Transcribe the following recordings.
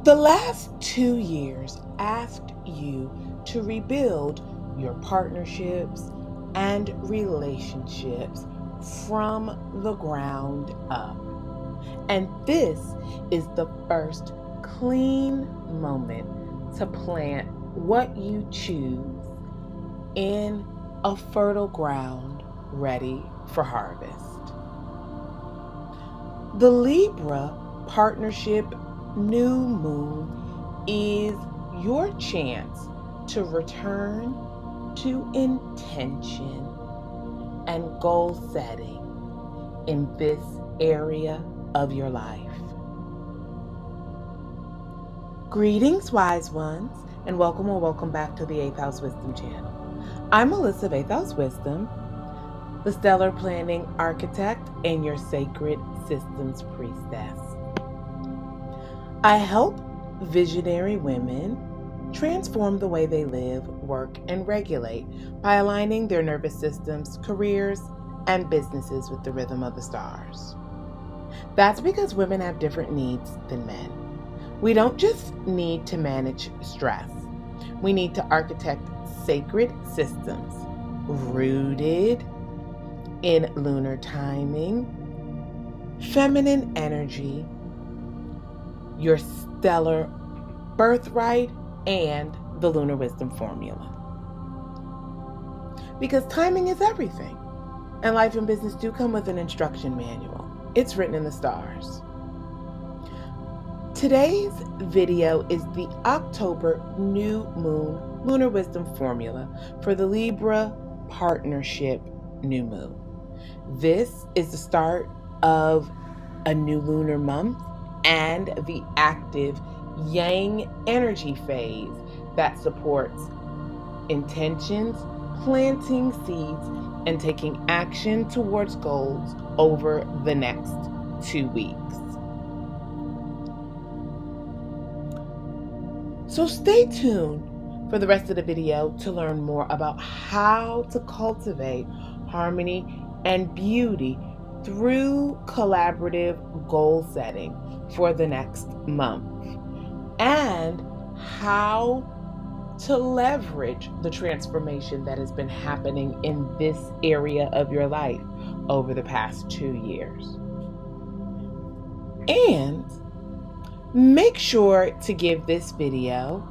The last 2 years asked you to rebuild your partnerships and relationships from the ground up. And this is the first clean moment to plant what you choose in a fertile ground ready for harvest. The Libra Partnership New Moon is your chance to return to intention and goal setting in this area of your life. Greetings, wise ones, and welcome back to the 8th House Wisdom channel. I'm Melissa of 8th House Wisdom, the stellar planning architect and your sacred systems priestess. I help visionary women transform the way they live, work, and regulate by aligning their nervous systems, careers, and businesses with the rhythm of the stars. That's because women have different needs than men. We don't just need to manage stress. We need to architect sacred systems rooted in lunar timing, feminine energy, your stellar birthright, and the lunar wisdom formula. Because timing is everything, and life and business do come with an instruction manual. It's written in the stars. Today's video is the October New Moon Lunar Wisdom Formula for the Libra Partnership New Moon. This is the start of a new lunar month and the active yang energy phase that supports intentions, planting seeds, and taking action towards goals over the next 2 weeks. So stay tuned for the rest of the video to learn more about how to cultivate harmony and beauty through collaborative goal setting for the next month, and how to leverage the transformation that has been happening in this area of your life over the past 2 years. And make sure to give this video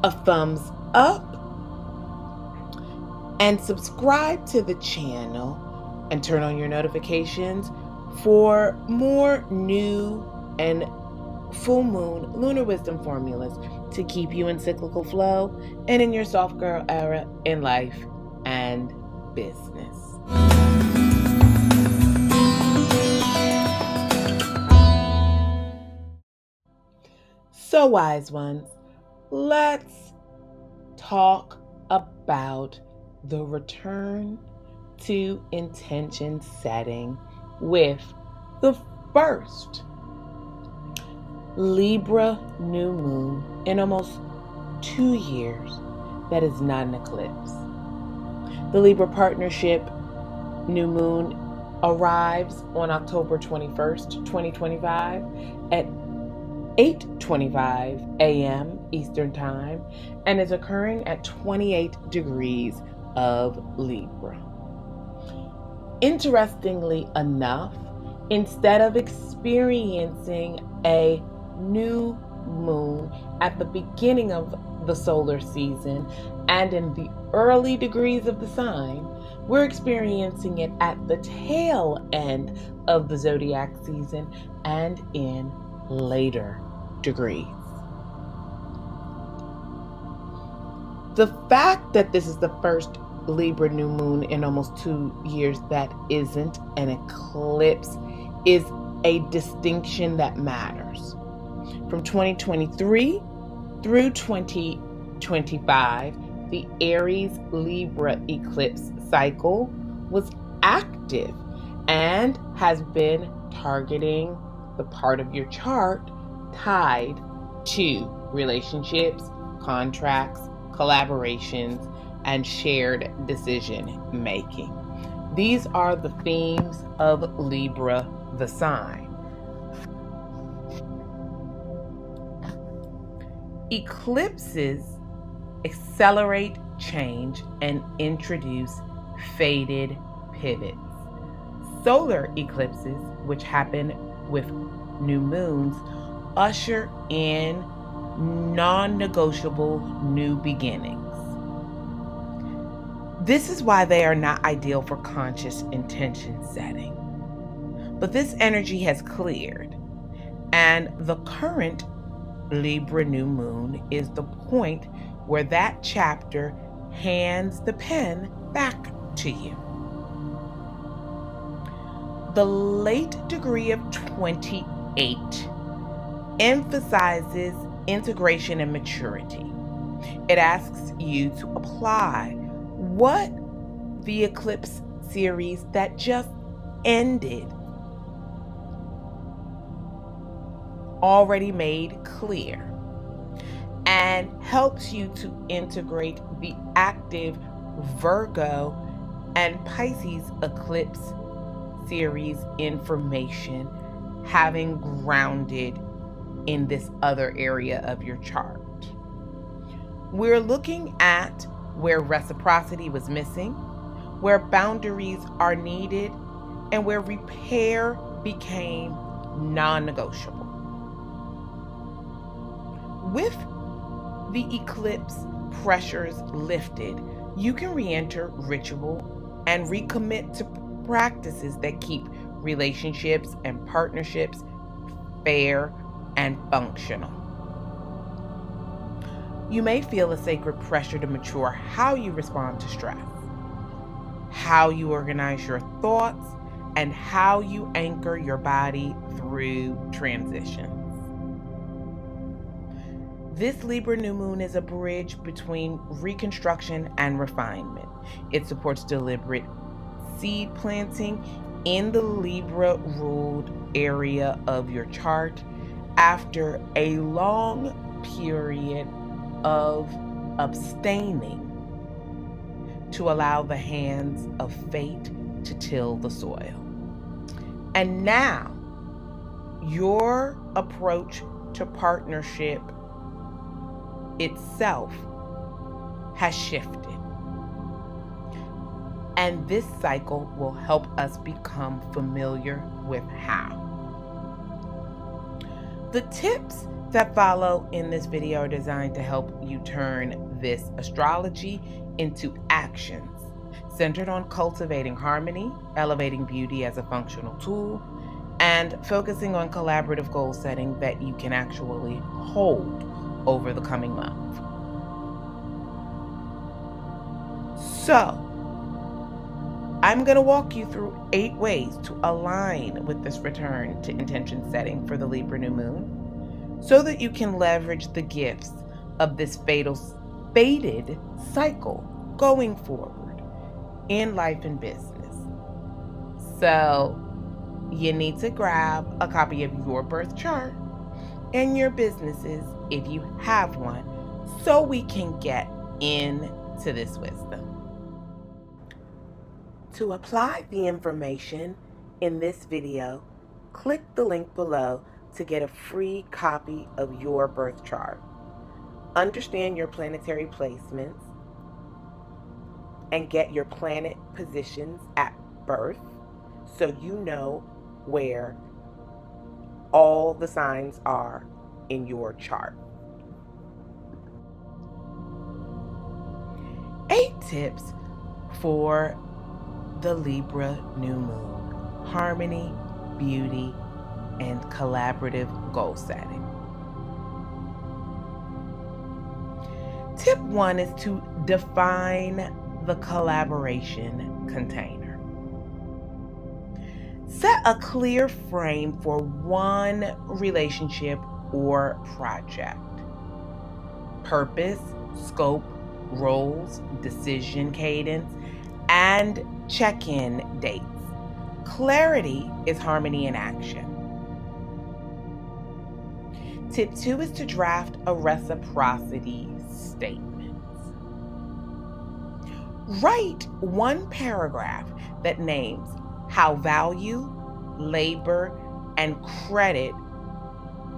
a thumbs up and subscribe to the channel and turn on your notifications for more new and full moon lunar wisdom formulas to keep you in cyclical flow and in your soft girl era in life and business. So, wise ones, let's talk about the return to intention setting with the first Libra New Moon in almost 2 years that is not an eclipse. The Libra Partnership New Moon arrives on October 21st, 2025 at 8:25 a.m. Eastern Time and is occurring at 28 degrees of Libra. Interestingly enough, instead of experiencing a new moon at the beginning of the solar season and in the early degrees of the sign, we're experiencing it at the tail end of the zodiac season and in later degrees. The fact that this is the first Libra New Moon in almost 2 years that isn't an eclipse is a distinction that matters. From 2023 through 2025, the Aries Libra eclipse cycle was active and has been targeting the part of your chart tied to relationships, contracts, collaborations, and shared decision making. These are the themes of Libra, the sign. Eclipses accelerate change and introduce faded pivots. Solar eclipses, which happen with new moons, usher in non-negotiable new beginnings. This is why they are not ideal for conscious intention setting. But this energy has cleared, and the current Libra New Moon is the point where that chapter hands the pen back to you. The late degree of 28 emphasizes integration and maturity. It asks you to apply what the eclipse series that just ended already made clear, and helps you to integrate the active Virgo and Pisces eclipse series information, having grounded in this other area of your chart. We're looking at where reciprocity was missing, where boundaries are needed, and where repair became non-negotiable. With the eclipse pressures lifted, you can re-enter ritual and recommit to practices that keep relationships and partnerships fair and functional. You may feel a sacred pressure to mature how you respond to stress, how you organize your thoughts, and how you anchor your body through transitions. This Libra New Moon is a bridge between reconstruction and refinement. It supports deliberate seed planting in the Libra-ruled area of your chart after a long period of abstaining to allow the hands of fate to till the soil. And now, your approach to partnership itself has shifted. And this cycle will help us become familiar with how. The tips that follow in this video are designed to help you turn this astrology into actions centered on cultivating harmony, elevating beauty as a functional tool, and focusing on collaborative goal setting that you can actually hold over the coming month. So, I'm going to walk you through 8 ways to align with this return to intention setting for the Libra New Moon so that you can leverage the gifts of this fated cycle going forward in life and business. So, you need to grab a copy of your birth chart and your businesses if you have one so we can get into this wisdom. To apply the information in this video, click the link below to get a free copy of your birth chart. Understand your planetary placements and get your planet positions at birth so you know where all the signs are in your chart. 8 tips for the Libra New Moon: harmony, beauty, and collaborative goal setting. Tip 1 is to define the collaboration container. Set a clear frame for one relationship or project. Purpose, scope, roles, decision cadence, and check-in dates. Clarity is harmony in action. Tip 2 is to draft a reciprocity statement. Write one paragraph that names how value, labor, and credit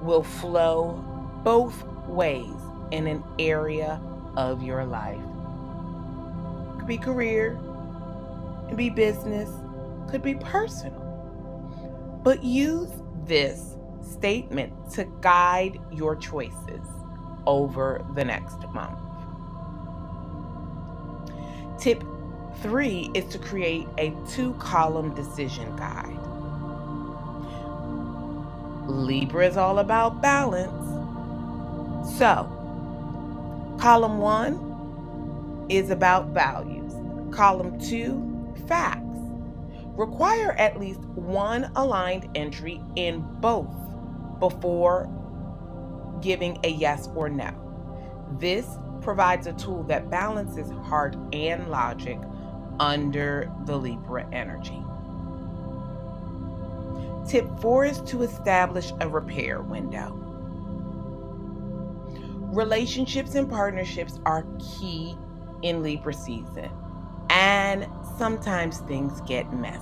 will flow both ways in an area of your life. Could be career, could be business, could be personal. But use this statement to guide your choices over the next month. Tip 3 is to create a 2-column decision guide. Libra is all about balance. So, column 1 is about values. Column 2, facts. Require at least one aligned entry in both before giving a yes or no. This provides a tool that balances heart and logic under the Libra energy. Tip 4 is to establish a repair window. Relationships and partnerships are key in Libra season, and sometimes things get messy.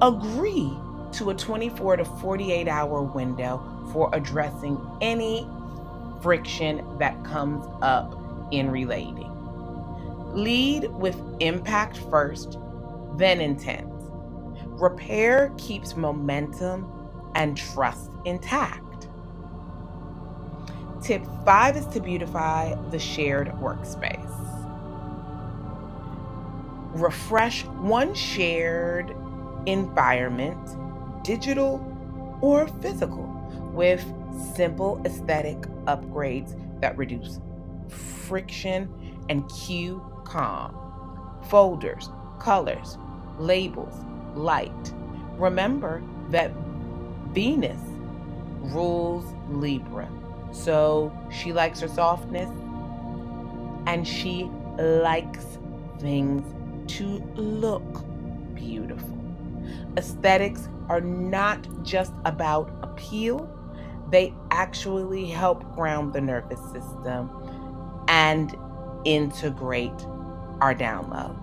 Agree to a 24 to 48 hour window for addressing any friction that comes up in relating. Lead with impact first, then intent. Repair keeps momentum and trust intact. Tip 5 is to beautify the shared workspace. Refresh one shared environment, digital or physical, with simple aesthetic upgrades that reduce friction and cue calm. Folders, colors, labels, light. Remember that Venus rules Libra, so she likes her softness and she likes things to look beautiful. Aesthetics are not just about appeal, they actually help ground the nervous system and integrate our downloads.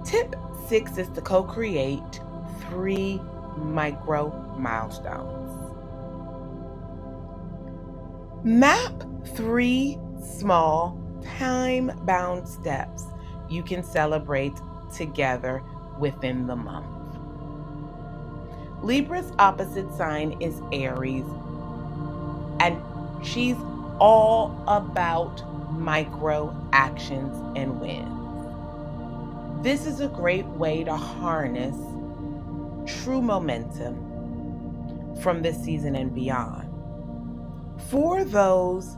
Tip 6 is to co-create 3 micro milestones. Map 3 small, time-bound steps you can celebrate together within the month. Libra's opposite sign is Aries, and she's all about micro actions and wins. This is a great way to harness true momentum from this season and beyond. For those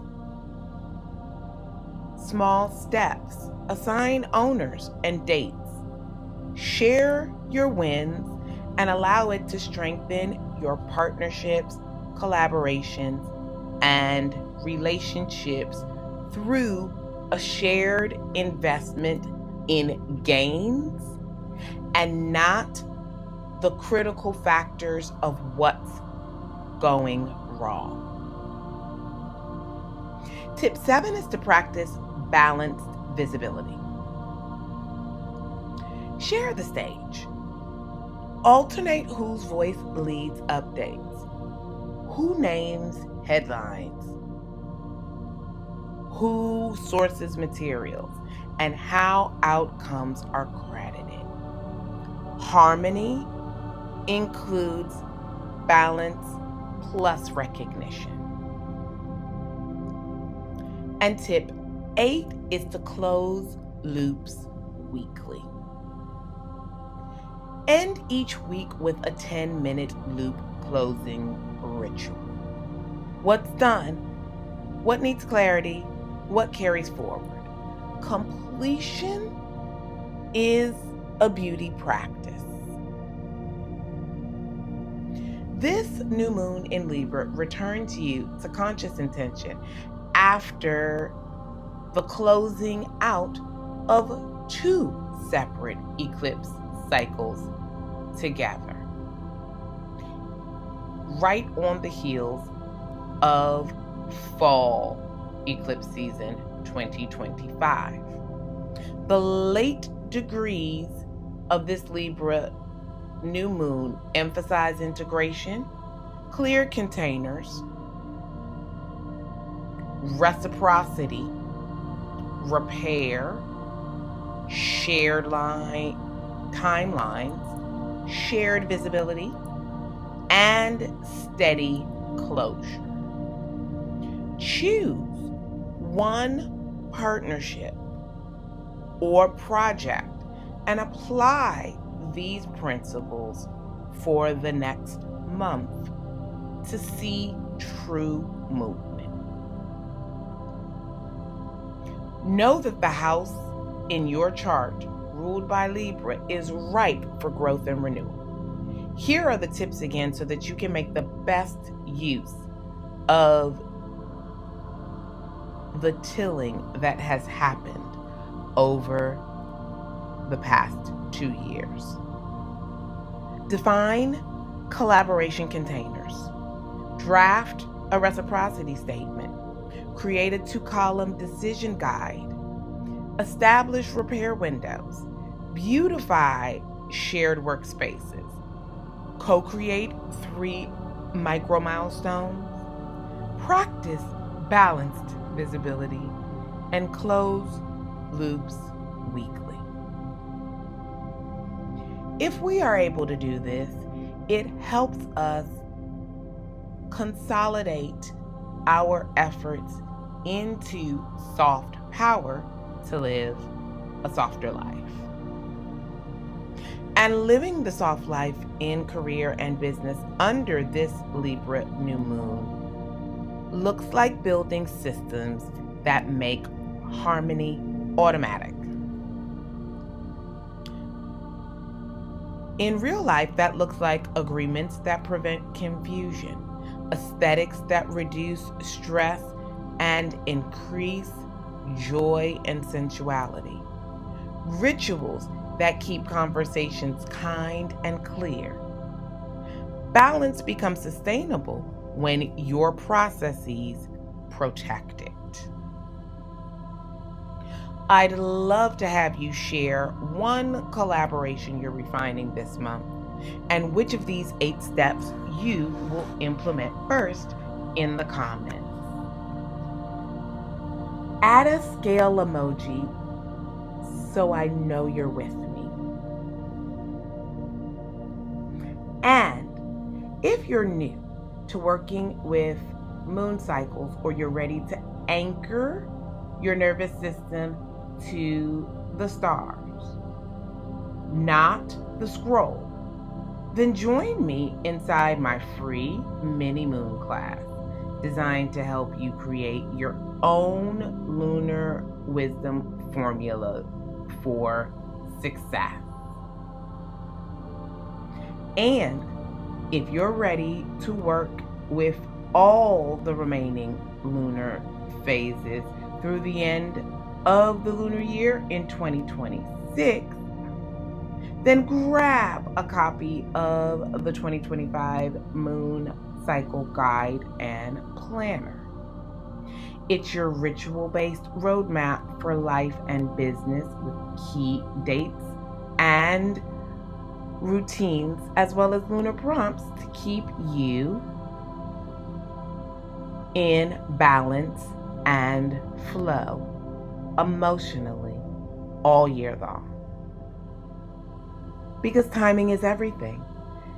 small steps, assign owners and dates. Share your wins and allow it to strengthen your partnerships, collaborations, and relationships through a shared investment in gains and not the critical factors of what's going wrong. Tip 7 is to practice balanced visibility. Share the stage. Alternate whose voice leads updates, who names headlines, who sources materials, and how outcomes are credited. Harmony includes balance plus recognition. And tip 8 is to close loops weekly. End each week with a 10-minute loop closing ritual. What's done? What needs clarity? What carries forward? Completion is a beauty practice. This new moon in Libra returns you to conscious intention after the closing out of 2 separate eclipse cycles together, right on the heels of fall eclipse season 2025. The late degrees of this Libra new moon emphasize integration, clear containers, reciprocity, repair, shared timelines, shared visibility, and steady closure. Choose one partnership or project and apply these principles for the next month to see true movement. Know that the house in your chart, ruled by Libra, is ripe for growth and renewal. Here are the tips again so that you can make the best use of the tilling that has happened over the past 2 years. Define collaboration containers. Draft a reciprocity statement. Create a 2-column decision guide. Establish repair windows. Beautify shared workspaces. Co-create 3 micro milestones. Practice balanced visibility and close loops weekly. If we are able to do this, it helps us consolidate our efforts into soft power to live a softer life. And living the soft life in career and business under this Libra New Moon looks like building systems that make harmony automatic. In real life, that looks like agreements that prevent confusion, aesthetics that reduce stress and increase joy and sensuality, rituals that keep conversations kind and clear. Balance becomes sustainable when your processes protect it. I'd love to have you share one collaboration you're refining this month and which of these 8 steps you will implement first in the comments. Add a scale emoji so I know you're with me. And if you're new to working with moon cycles, or you're ready to anchor your nervous system to the stars, not the scroll, then join me inside my free mini moon class designed to help you create your own lunar wisdom formula for success. And if you're ready to work with all the remaining lunar phases through the end of the lunar year in 2026, then grab a copy of the 2025 Moon Cycle Guide and Planner. It's your ritual-based roadmap for life and business with key dates and routines, as well as lunar prompts to keep you in balance and flow emotionally all year long. Because timing is everything,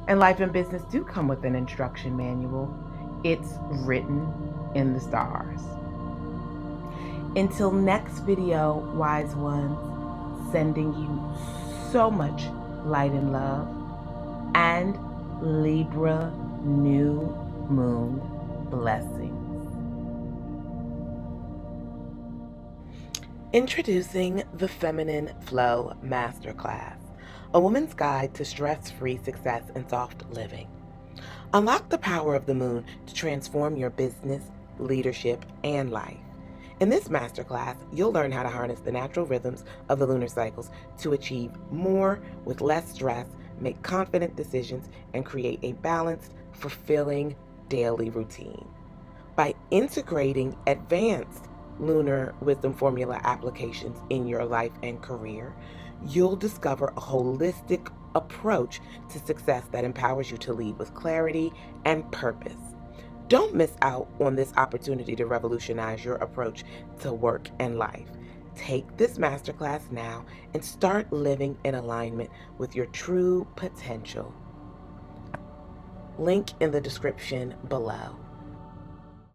and life and business do come with an instruction manual. It's written in the stars. Until next video, wise ones, sending you so much light and love, and Libra New Moon blessings. Introducing the Feminine Flow Masterclass, a woman's guide to stress-free success and soft living. Unlock the power of the moon to transform your business, leadership, and life. In this masterclass, you'll learn how to harness the natural rhythms of the lunar cycles to achieve more with less stress, make confident decisions, and create a balanced, fulfilling daily routine. By integrating advanced lunar wisdom formula applications in your life and career, you'll discover a holistic approach to success that empowers you to lead with clarity and purpose. Don't miss out on this opportunity to revolutionize your approach to work and life. Take this masterclass now and start living in alignment with your true potential. Link in the description below.